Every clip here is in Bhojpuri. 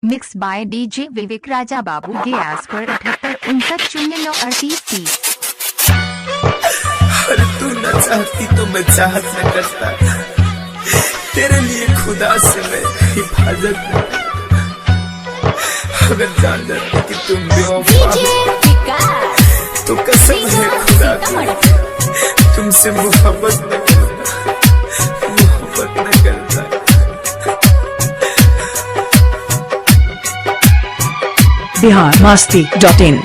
Mix by DJ Vivek Raja Babu गैस पर 78 59 09 38 30। अरे तू न चाहती तो मैं चाहत न करता, तेरे लिए खुदा से मैं हिफाजत न करता। अगर जान जाती कि तुम बेवफा तो कसम है खुदा की तुमसे मोहब्बत न करता, मोहब्बत न करता। biharmasti.in।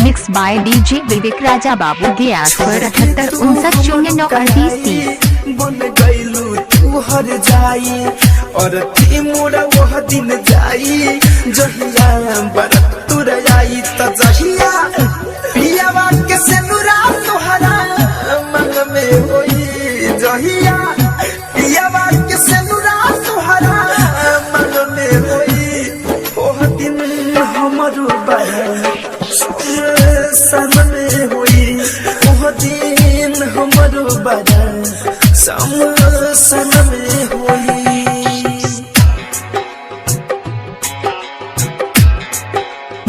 Mix by DJ Vivek Raja Babu गैस पर 78 59 09 38 30। बन गईलू तू हर जाई और ती मोरा वह दिन जाई जहिया बरत तुर आई त जहिया पियावा के सेनुरा तोहरा मन में होई जहिया पियावा के सेनुरा तोहरा मन में होई ओह दिन हमरो सामने होई ओह दिन हमरो बड़ा सामने होई।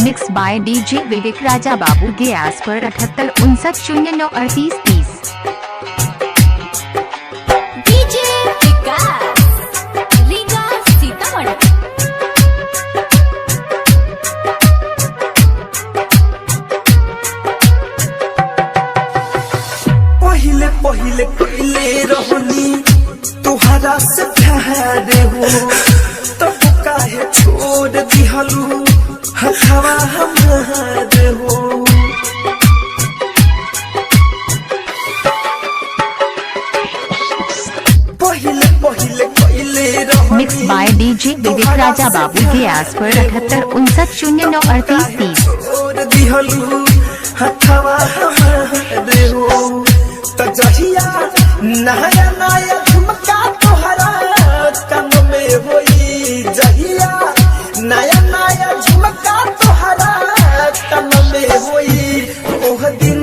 Mix by DJ Vivek Raja Babu गैस पर 78 59 09 38 30। डीजे विकास रीगा सीतामढ़ी। पहिले पहिले पहिले रहनी तुहरा से प्यार हो तब काहे छोड़ दिहलू हथवा हमार हो। पहिले पहिले पहिले mix by DJ Vivek Raja Babu गैस पर 78 59 09 38 30। छोड़ दिहलू हथवा हमार हो त जहिया नया नया झुमका तोहरा कान में होई जहिया नया नया झुमका तोहरा कान में होई ओह दिन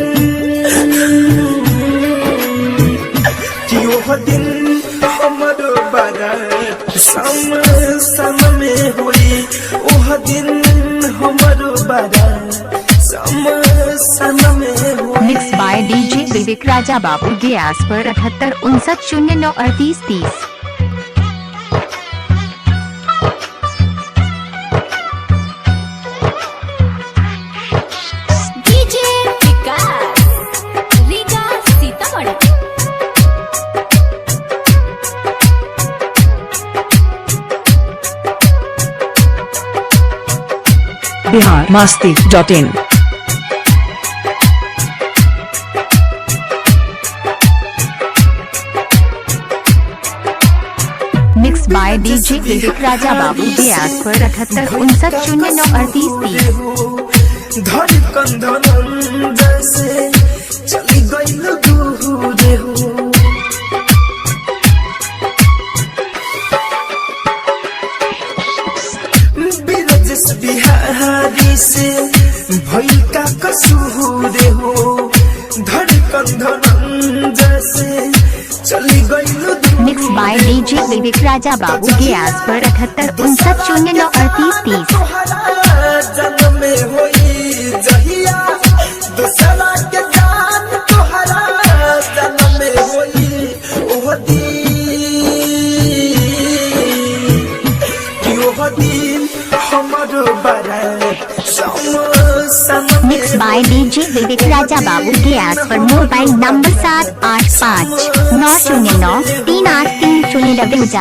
कि ओह दिन हमरो बड़ा सम में होई ओह दिन हमरो बड़ा सम में होई। Mix by DJ Vivek Raja Babu गैस पर 78 59 09 38 30। DJ Vikas Riga Sitamarhi. biharmasti.in। Mix by DJ Vivek Raja Babu गैस पर 78 59 09 38 30। धड़कन धड़कन जैसे चली गई दूर हो बिरजस बिहारी से भइल का कसूर हो धड़कन धड़कन जैसे चली गई mix by DJ Vivek Raja Babu गैस पर 78 59 09 38 30। जन्म में होई जहिया दूसरा के जान तोहरा जन्म में होई ओह दिन हमरो बड़ा mix by DJ Vivek Raja Babu गैस पर मोबाइल नंबर 785 909 383 0।